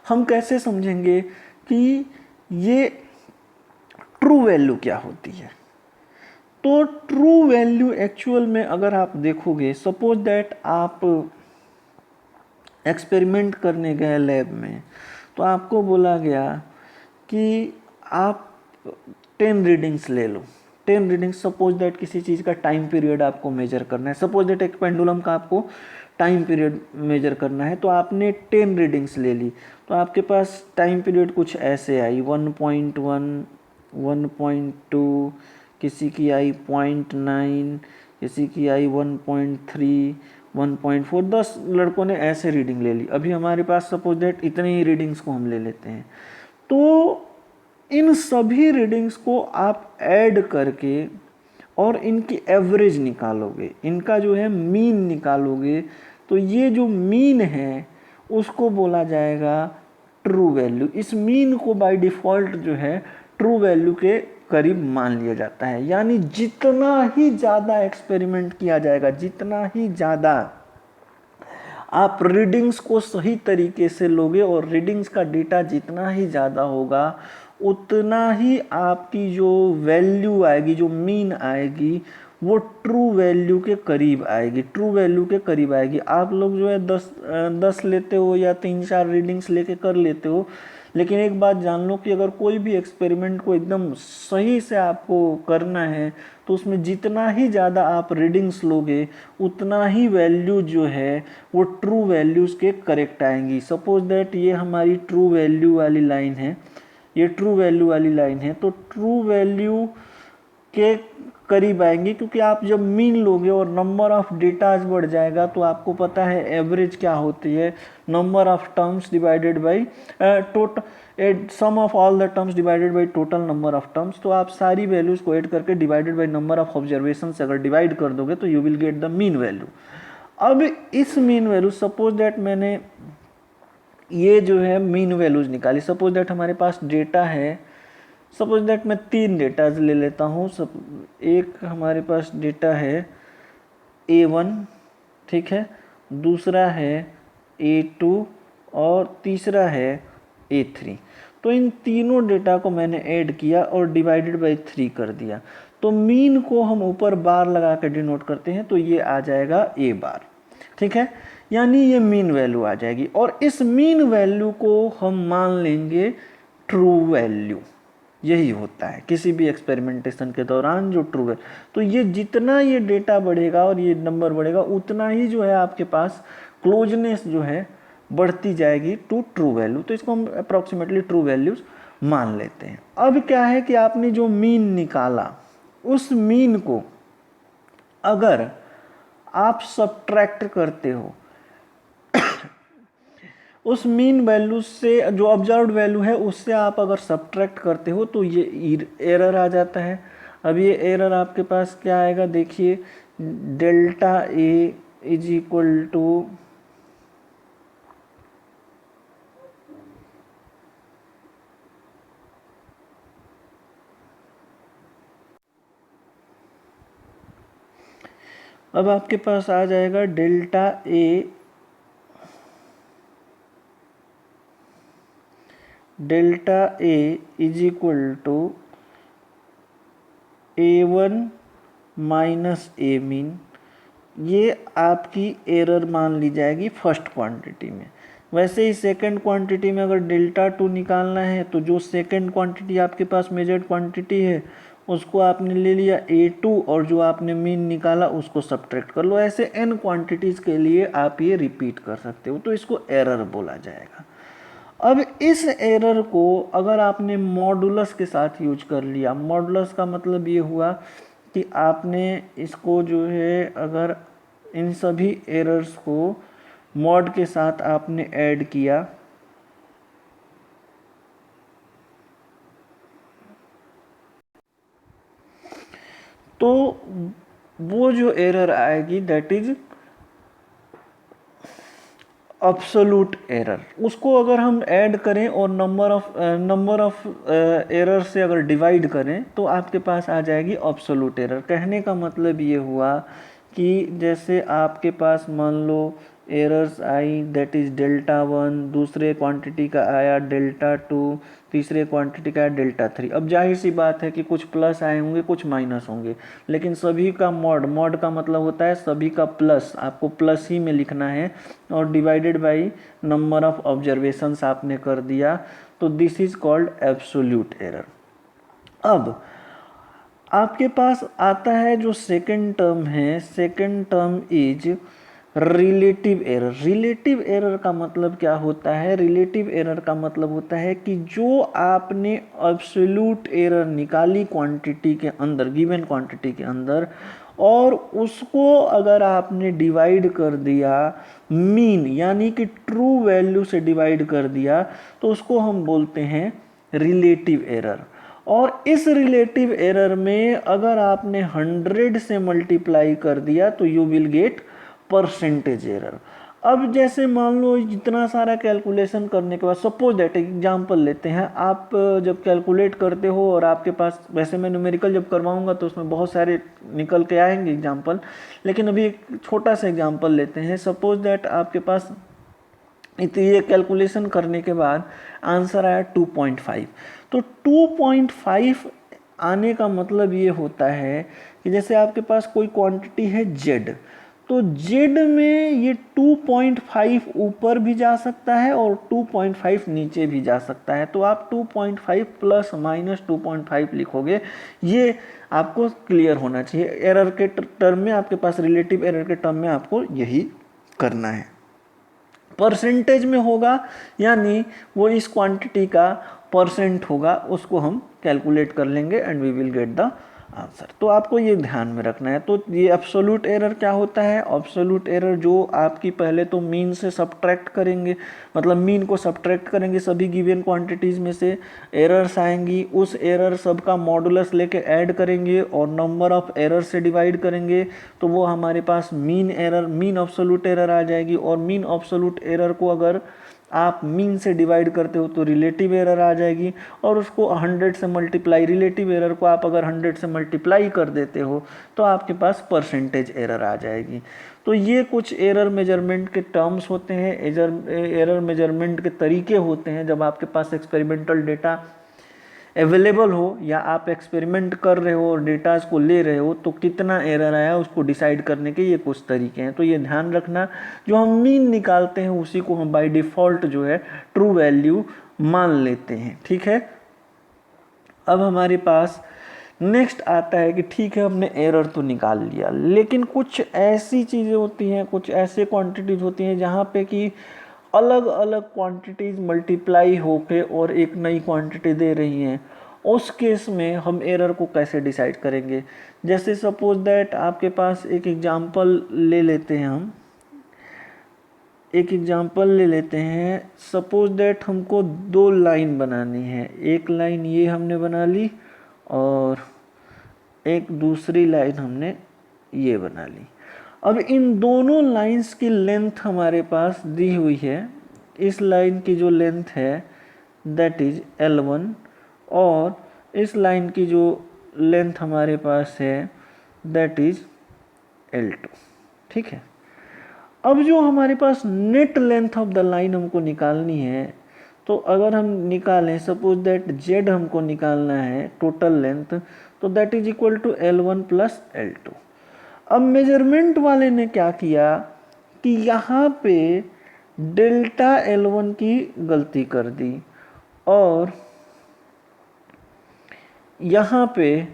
हम कैसे समझेंगे कि ये ट्रू वैल्यू क्या होती है। तो ट्रू वैल्यू एक्चुअल में अगर आप देखोगे, सपोज दैट आप एक्सपेरिमेंट करने गए लैब में, तो आपको बोला गया कि आप 10 रीडिंग्स ले लो। 10 रीडिंग्स, सपोज दैट किसी चीज़ का टाइम पीरियड आपको मेजर करना है, सपोज दैट एक पेंडुलम का आपको टाइम पीरियड मेजर करना है, तो आपने 10 रीडिंग्स ले ली। तो आपके पास टाइम पीरियड कुछ ऐसे आई 1.1, 1.2, किसी की आई 0.9, किसी की आई 1.3, 1.4, 10 लड़कों ने ऐसे रीडिंग ले ली। अभी हमारे पास सपोज दैट इतनी ही रीडिंग्स को हम ले लेते हैं। तो इन सभी रीडिंग्स को आप ऐड करके और इनकी एवरेज निकालोगे, इनका जो है मीन निकालोगे, तो ये जो मीन है उसको बोला जाएगा ट्रू वैल्यू। इस मीन को बाय डिफ़ॉल्ट जो है ट्रू वैल्यू के करीब मान लिया जाता है। यानी जितना ही ज़्यादा एक्सपेरिमेंट किया जाएगा, जितना ही ज़्यादा आप रीडिंग्स को सही तरीके से लोगे और रीडिंग्स का डेटा जितना ही ज़्यादा होगा, उतना ही आपकी जो वैल्यू आएगी, जो मीन आएगी, वो ट्रू वैल्यू के करीब आएगी, ट्रू वैल्यू के करीब आएगी। आप लोग जो है 10 लेते हो या 3-4 रीडिंग्स लेके कर लेते हो, लेकिन एक बात जान लो कि अगर कोई भी एक्सपेरिमेंट को एकदम सही से आपको करना है, तो उसमें जितना ही ज़्यादा आप रीडिंग्स लोगे, उतना ही वैल्यू जो है वो ट्रू वैल्यूज़ के करेक्ट आएंगी। सपोज दैट ये हमारी ट्रू वैल्यू वाली लाइन है, ये ट्रू वैल्यू वाली लाइन है, तो ट्रू वैल्यू के करीब आएंगे, क्योंकि आप जब मीन लोगे और नंबर ऑफ डेटाज बढ़ जाएगा, तो आपको पता है एवरेज क्या होती है, number of terms divided by total, sum of all the terms divided by total number of terms. तो आप सारी वैल्यूज को ऐड करके divided by number of observation से अगर डिवाइड कर दोगे तो you will get the mean value. अब इस मीन वैल्यू, सपोज दैट मैंने ये जो है मीन वैल्यूज निकाली, सपोज दैट हमारे पास डेटा है, सपोज दैट मैं 3 डेटा ले लेता हूँ। एक हमारे पास डेटा है A1, ठीक है, दूसरा है A2 और तीसरा है A3। तो इन तीनों डेटा को मैंने ऐड किया और डिवाइडेड बाई 3 कर दिया। तो मीन को हम ऊपर बार लगा कर डिनोट करते हैं, तो ये आ जाएगा A बार, ठीक है, यानी ये मीन वैल्यू आ जाएगी। और इस मीन वैल्यू को हम मान लेंगे ट्रू वैल्यू। यही होता है किसी भी एक्सपेरिमेंटेशन के दौरान जो ट्रू है। तो ये जितना ये डेटा बढ़ेगा और ये नंबर बढ़ेगा, उतना ही जो है आपके पास क्लोजनेस जो है बढ़ती जाएगी टू ट्रू वैल्यू। तो इसको हम अप्रॉक्सीमेटली ट्रू वैल्यूज मान लेते हैं। अब क्या है कि आपने जो मीन निकाला, उस मीन को अगर आप सब्ट्रैक्ट करते हो उस मीन वैल्यू से, जो ऑब्जर्व्ड वैल्यू है उससे आप अगर सब्ट्रैक्ट करते हो, तो ये एरर आ जाता है। अब ये एरर आपके पास क्या आएगा, देखिए, delta A is equal to अब आपके पास आ जाएगा delta A is equal to A1 minus A mean. ये आपकी एरर मान ली जाएगी फर्स्ट क्वांटिटी में। वैसे ही सेकंड क्वांटिटी में अगर डेल्टा 2 निकालना है तो जो सेकंड क्वांटिटी आपके पास मेजर्ड क्वांटिटी है उसको आपने ले लिया A2 और जो आपने मीन निकाला उसको सब्ट्रैक्ट कर लो। ऐसे n क्वांटिटीज़ के लिए आप ये रिपीट कर सकते हो, तो इसको एरर बोला जाएगा। अब इस एरर को अगर आपने मॉडुलस के साथ यूज कर लिया, मॉडुलस का मतलब ये हुआ कि आपने इसको जो है अगर इन सभी एरर्स को मॉड के साथ आपने ऐड किया तो वो जो एरर आएगी दैट इज अब्सोल्यूट एरर। उसको अगर हम ऐड करें और नंबर ऑफ एरर से अगर डिवाइड करें तो आपके पास आ जाएगी अब्सोल्यूट एरर। कहने का मतलब ये हुआ कि जैसे आपके पास मान लो errors I that is delta 1, दूसरे क्वांटिटी का आया डेल्टा 2, तीसरे क्वांटिटी का आया डेल्टा 3। अब जाहिर सी बात है कि कुछ प्लस आए होंगे कुछ माइनस होंगे, लेकिन सभी का मॉड का मतलब होता है सभी का प्लस, आपको प्लस ही में लिखना है और divided by number of observations आपने कर दिया, तो this is called absolute error. अब आपके पास आता है जो सेकंड टर्म है, second term is relative error. Relative error का मतलब क्या होता है? रिलेटिव एरर का मतलब होता है कि जो आपने एब्सोल्यूट एरर निकाली क्वांटिटी के अंदर, गिवन क्वांटिटी के अंदर, और उसको अगर आपने डिवाइड कर दिया मीन यानी कि ट्रू वैल्यू से डिवाइड कर दिया, तो उसको हम बोलते हैं रिलेटिव एरर। और इस रिलेटिव एरर में अगर आपने 100 से मल्टीप्लाई कर दिया तो you will gate percentage error. अब जैसे मान लो इतना सारा कैलकुलेशन करने के बाद, सपोज दैट एग्जांपल लेते हैं, आप जब कैलकुलेट करते हो और आपके पास, वैसे मैं न्यूमेरिकल जब करवाऊंगा तो उसमें बहुत सारे निकल के आएंगे एग्जांपल, लेकिन अभी एक छोटा सा एग्जांपल लेते हैं। सपोज दैट आपके पास ये कैलकुलेशन करने के बाद आंसर आया 2.5। तो 2.5 आने का मतलब ये होता है कि जैसे आपके पास कोई क्वांटिटी है z, तो z में ये 2.5 ऊपर भी जा सकता है और 2.5 नीचे भी जा सकता है। तो आप 2.5 प्लस माइनस 2.5 लिखोगे, ये आपको क्लियर होना चाहिए। एरर के टर्म में, आपके पास रिलेटिव एरर के टर्म में आपको यही करना है। परसेंटेज में होगा यानी वो इस क्वांटिटी का परसेंट होगा, उसको हम कैलकुलेट कर लेंगे and we will get the answer. तो आपको ये ध्यान में रखना है। तो ये एब्सोल्यूट एरर क्या होता है? एब्सोल्यूट एरर जो आपकी पहले तो मीन से सब्ट्रैक्ट करेंगे, मतलब मीन को सब्ट्रैक्ट करेंगे सभी गिवन क्वांटिटीज़ में से, एरर्स आएंगी, उस एरर सब का मॉडुलस लेके ऐड करेंगे और नंबर ऑफ एरर से डिवाइड करेंगे, तो वो हमारे पास mean error, mean absolute error आ जाएगी। और मीन एब्सोल्यूट एरर को अगर आप मीन से डिवाइड करते हो तो रिलेटिव एरर आ जाएगी, और उसको 100 से मल्टीप्लाई, रिलेटिव एरर को आप अगर 100 से मल्टीप्लाई कर देते हो तो आपके पास परसेंटेज एरर आ जाएगी। तो ये कुछ एरर मेजरमेंट के टर्म्स होते हैं, एरर मेजरमेंट के तरीके होते हैं। जब आपके पास एक्सपेरिमेंटल डेटा अवेलेबल हो या आप एक्सपेरिमेंट कर रहे हो और डेटाज को ले रहे हो, तो कितना एरर आया उसको डिसाइड करने के ये कुछ तरीके हैं। तो ये ध्यान रखना, जो हम मीन निकालते हैं उसी को हम बाय डिफ़ॉल्ट जो है ट्रू वैल्यू मान लेते हैं। ठीक है, अब हमारे पास नेक्स्ट आता है कि ठीक है हमने एरर तो निकाल लिया, लेकिन कुछ ऐसी चीज़ें होती हैं, कुछ ऐसे क्वांटिटीज होती हैं जहाँ पे कि अलग अलग क्वांटिटीज़ मल्टीप्लाई होके और एक नई क्वांटिटी दे रही हैं। उस केस में हम एरर को कैसे डिसाइड करेंगे? जैसे सपोज दैट आपके पास एक एग्जांपल ले लेते हैं, हम एक एग्जांपल ले लेते हैं। सपोज दैट हमको 2 लाइन बनानी है, एक लाइन ये हमने बना ली और एक दूसरी लाइन हमने ये बना ली। अब इन दोनों लाइंस की लेंथ हमारे पास दी हुई है। इस लाइन की जो लेंथ है दैट इज L1 और इस लाइन की जो लेंथ हमारे पास है दैट इज L2, ठीक है। अब जो हमारे पास net length of the line हमको निकालनी है, तो अगर हम निकालें, सपोज दैट Z हमको निकालना है टोटल लेंथ, तो that is equal to L1 plus L2। अब मेजरमेंट वाले ने क्या किया कि यहाँ पे डेल्टा L1 की गलती कर दी और यहाँ पे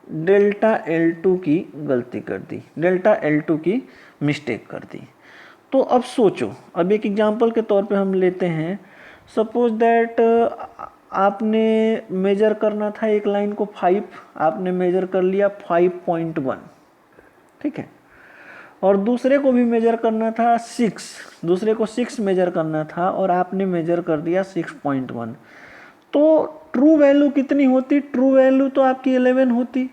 डेल्टा L2 की गलती कर दी, डेल्टा L2 की मिस्टेक कर दी। तो अब सोचो, अब एक एग्जांपल के तौर पे हम लेते हैं, सपोज दैट आपने मेजर करना था एक लाइन को 5, आपने मेजर कर लिया 5.1, ठीक है, और दूसरे को भी मेजर करना था 6, दूसरे को 6 मेजर करना था और आपने मेजर कर दिया 6.1। तो ट्रू वैल्यू कितनी होती? ट्रू वैल्यू तो आपकी 11 होती,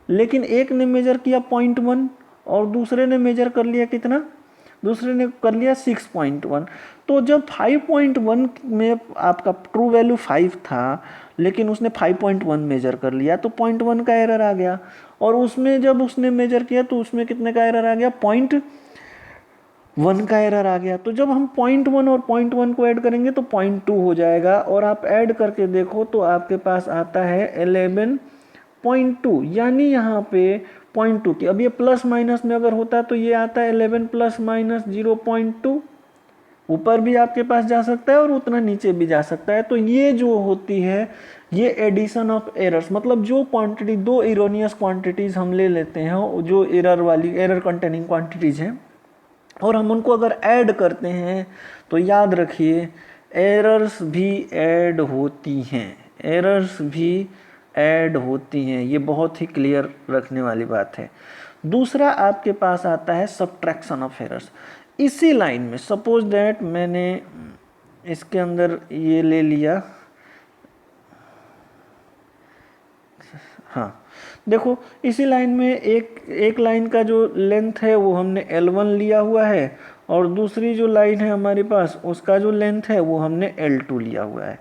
लेकिन एक ने मेजर किया 0.1 और दूसरे ने मेजर कर लिया कितना? दूसरे ने कर लिया 6.1। तो जब 5.1 में आपका ट्रू वैल्यू 5 था, लेकिन उसने 5.1 मेजर कर लिया, तो 0.1 का एरर आ गया, और उसमें जब उसने मेजर किया तो उसमें कितने का एरर आ गया? 0.1 का एरर आ गया। तो जब हम 0.1 और 0.1 को ऐड करेंगे तो 0.2 हो जाएगा, और आप ऐड करके देखो तो आपके पास आता है 11.2, यानी यहाँ पे 0.2 की, अब ये प्लस माइनस में अगर होता तो ये आता है 11 प्लस माइनस 0.2, ऊपर भी आपके पास जा सकता है और उतना नीचे भी जा सकता है। तो ये जो होती है ये एडिशन ऑफ एरर्स, मतलब जो क्वांटिटी, दो इरोनियस क्वांटिटीज हम ले लेते हैं जो एरर वाली, एरर कंटेनिंग क्वांटिटीज हैं, और हम उनको अगर ऐड करते हैं तो याद रखिए एरर्स भी ऐड होती हैं, एरर्स भी ऐड होती हैं, ये बहुत ही क्लियर रखने वाली बात है। दूसरा आपके पास आता है सब्ट्रैक्शन ऑफ एरर्स। इसी लाइन में सपोज दैट मैंने इसके अंदर ये ले लिया, हाँ देखो इसी लाइन में एक लाइन का जो लेंथ है वो हमने L1 लिया हुआ है, और दूसरी जो लाइन है हमारे पास उसका जो लेंथ है वो हमने L2 लिया हुआ है।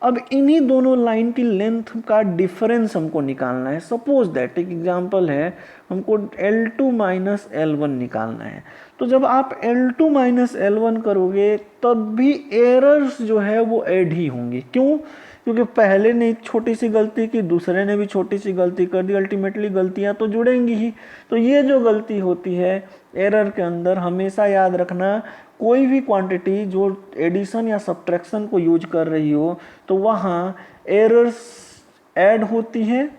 अब इन्हीं दोनों लाइन की लेंथ का डिफरेंस हमको निकालना है। सपोज दैट एक एग्जांपल है, हमको L2 माइनस L1 निकालना है। तो जब आप L2 माइनस L1 करोगे तब भी एरर्स जो है वो ऐड ही होंगी। क्यों? क्योंकि पहले ने एक छोटी सी गलती की, दूसरे ने भी छोटी सी गलती कर दी, अल्टीमेटली गलतियां तो जुड़ेंगी ही। तो ये जो गलती होती है एरर के अंदर, हमेशा याद रखना, कोई भी क्वांटिटी जो एडिशन या सब्ट्रैक्शन को यूज कर रही हो तो वहाँ एरर्स ऐड होती हैं,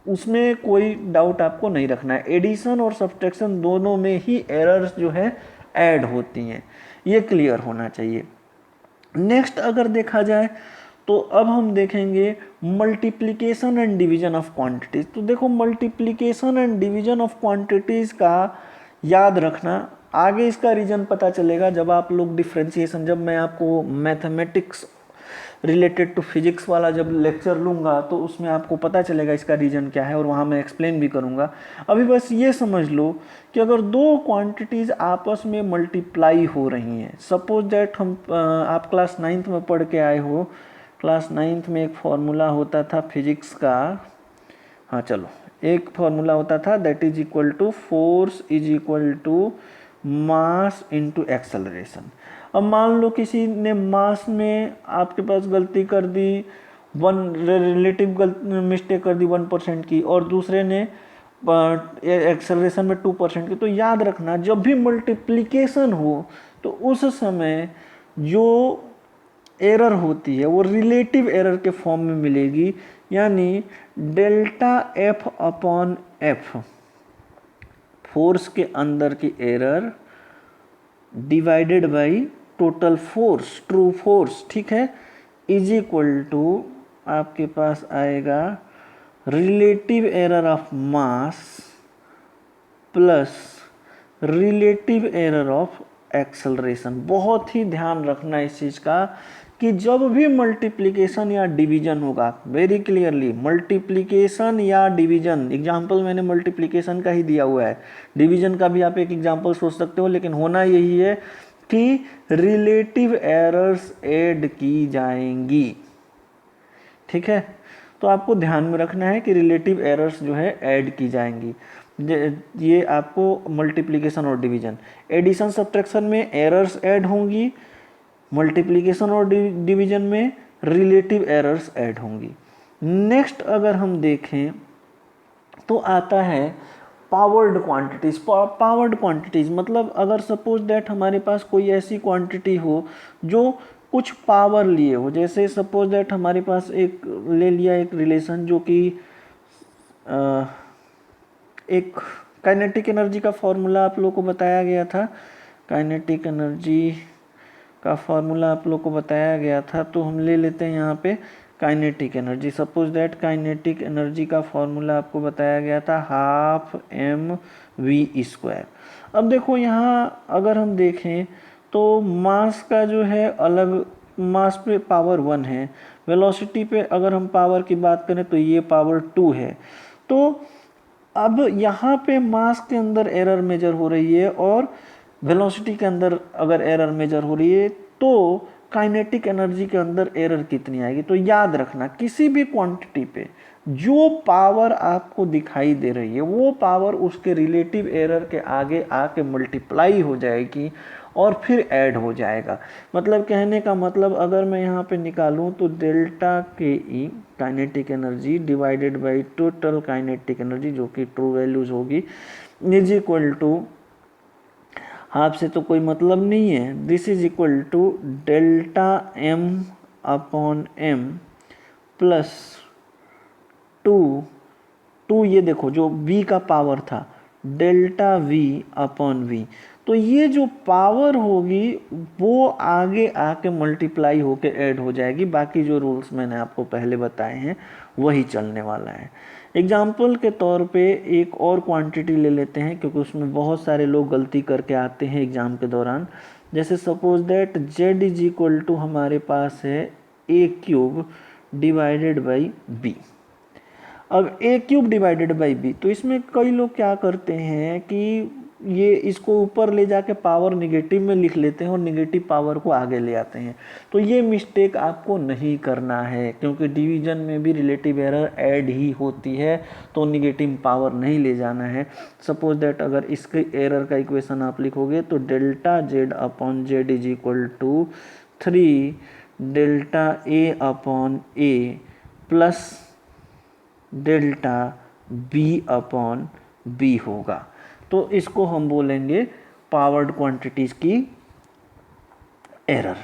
उसमें कोई डाउट आपको नहीं रखना है। एडिशन और सब्ट्रैक्शन दोनों में ही एरर्स जो है ऐड होती हैं, ये क्लियर होना चाहिए। नेक्स्ट अगर देखा जाए तो अब हम देखेंगे multiplication and division of quantities. तो देखो multiplication and division of quantities का याद रखना, आगे इसका रीजन पता चलेगा जब आप लोग डिफरेंशिएशन, जब मैं आपको मैथमेटिक्स रिलेटेड टू फिजिक्स वाला जब लेक्चर लूँगा तो उसमें आपको पता चलेगा इसका रीजन क्या है, और वहाँ मैं एक्सप्लेन भी करूँगा। अभी बस ये समझ लो कि अगर दो क्वांटिटीज़ आपस में मल्टीप्लाई हो रही हैं, सपोज दैट हम आप क्लास 9th में पढ़ के आए हो, क्लास 9th में एक फॉर्मूला होता था फिजिक्स का, हाँ चलो, एक फॉर्मूला होता था that is equal to force is equal to mass into acceleration. अब मान लो किसी ने मास में आपके पास गलती कर दी, रिलेटिव मिस्टेक कर दी 1% की, और दूसरे ने एक्सेलरेशन में 2% की। तो याद रखना जब भी मल्टीप्लिकेशन हो तो उस समय जो एरर होती है वो रिलेटिव एरर के फॉर्म में मिलेगी, यानी delta F upon F, force के अंदर की error divided by total force, true force, ठीक है, इज इक्वल टू आपके पास आएगा relative error of mass plus relative error of acceleration. बहुत ही ध्यान रखना इस चीज़ का कि जब भी मल्टीप्लिकेशन या डिवीजन होगा, वेरी क्लियरली मल्टीप्लिकेशन या डिवीजन, एग्जाम्पल मैंने मल्टीप्लिकेशन का ही दिया हुआ है, डिवीजन का भी आप एक एग्जाम्पल सोच सकते हो, लेकिन होना यही है कि रिलेटिव एरर्स ऐड की जाएंगी, ठीक है। तो आपको ध्यान में रखना है कि रिलेटिव एरर्स जो है ऐड की जाएंगी। ये आपको मल्टीप्लिकेशन और डिवीजन। एडिशन सब्ट्रैक्शन में एरर्स ऐड होंगी, मल्टीप्लिकेशन और डिवीजन में रिलेटिव एरर्स ऐड होंगी। नेक्स्ट अगर हम देखें तो आता है पावर्ड क्वांटिटीज। पावर्ड क्वांटिटीज मतलब अगर सपोज दैट हमारे पास कोई ऐसी क्वांटिटी हो जो कुछ पावर लिए हो, जैसे सपोज दैट हमारे पास एक ले लिया एक रिलेशन जो कि एक काइनेटिक एनर्जी का फॉर्मूला आप लोगों को बताया गया था, काइनेटिक एनर्जी का फॉर्मूला आप लोग को बताया गया था। तो हम ले लेते हैं यहाँ पे kinetic energy. Suppose that kinetic energy का फॉर्मूला आपको बताया गया था ½ mv²। अब देखो यहाँ अगर हम देखें तो मास का जो है अलग, मास पे पावर 1 है, वेलोसिटी पे अगर हम पावर की बात करें तो ये पावर 2 है। तो अब यहाँ पे मास के अंदर एरर मेजर हो रही है और वेलोसिटी के अंदर अगर एरर मेजर हो रही है तो काइनेटिक एनर्जी के अंदर एरर कितनी आएगी। तो याद रखना किसी भी क्वांटिटी पे जो पावर आपको दिखाई दे रही है वो पावर उसके रिलेटिव एरर के आगे आके मल्टीप्लाई हो जाएगी और फिर ऐड हो जाएगा। मतलब कहने का मतलब अगर मैं यहाँ पे निकालूं तो delta K E kinetic energy divided by total kinetic energy जो कि ट्रू वैल्यूज होगी इज इक्वल टू, हाफ से तो कोई मतलब नहीं है, this is equal to delta m upon m plus 2 ये देखो जो v का पावर था डेल्टा v अपॉन v। तो ये जो पावर होगी वो आगे आके मल्टीप्लाई होके ऐड हो जाएगी। बाकी जो रूल्स मैंने आपको पहले बताए हैं वही चलने वाला है। एग्जाम्पल के तौर पे एक और क्वांटिटी ले लेते हैं क्योंकि उसमें बहुत सारे लोग गलती करके आते हैं एग्जाम के दौरान। जैसे suppose that z is equal to हमारे पास है a³ डिवाइडेड बाई b। अब a³ डिवाइडेड बाई b, तो इसमें कई लोग क्या करते हैं कि ये इसको ऊपर ले जाके पावर निगेटिव में लिख लेते हैं और निगेटिव पावर को आगे ले आते हैं। तो ये मिस्टेक आपको नहीं करना है क्योंकि डिवीजन में भी रिलेटिव एरर ऐड ही होती है, तो निगेटिव पावर नहीं ले जाना है। सपोज दैट अगर इसके एरर का इक्वेशन आप लिखोगे तो delta z upon z is equal to 3 delta a upon a plus delta b upon b होगा। तो इसको हम बोलेंगे पावर्ड क्वांटिटीज की एरर।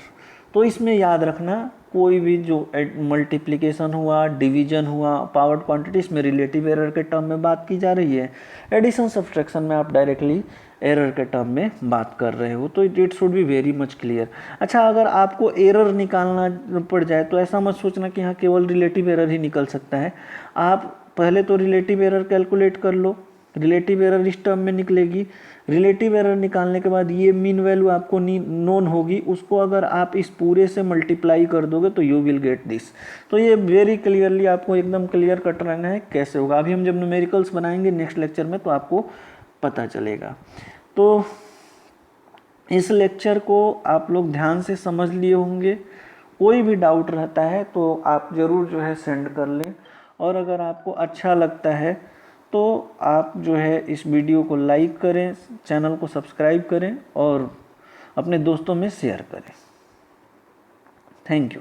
तो इसमें याद रखना कोई भी जो मल्टीप्लिकेशन हुआ, डिवीजन हुआ, पावर्ड क्वांटिटीज में रिलेटिव एरर के टर्म में बात की जा रही है। एडिशन सब्ट्रैक्शन में आप डायरेक्टली एरर के टर्म में बात कर रहे हो। तो it should be very much clear. अच्छा, अगर आपको एरर निकालना पड़ जाए तो ऐसा मत सोचना कि हाँ केवल रिलेटिव एरर ही निकल सकता है। आप पहले तो रिलेटिव एरर कैलकुलेट कर लो, रिलेटिव एरर इस टर्म में निकलेगी। रिलेटिव एरर निकालने के बाद ये मीन वैल्यू आपको नोन होगी, उसको अगर आप इस पूरे से मल्टीप्लाई कर दोगे तो यू विल गेट दिस। तो ये वेरी क्लियरली आपको एकदम क्लियर कट रहना है कैसे होगा। अभी हम जब न्यूमेरिकल्स बनाएंगे नेक्स्ट लेक्चर में तो आपको पता चलेगा। तो इस लेक्चर को आप लोग ध्यान से समझ लिए होंगे। कोई भी डाउट रहता है तो आप ज़रूर जो है सेंड कर लें, और अगर आपको अच्छा लगता है तो आप जो है इस वीडियो को लाइक करें, चैनल को सब्सक्राइब करें और अपने दोस्तों में शेयर करें। Thank you.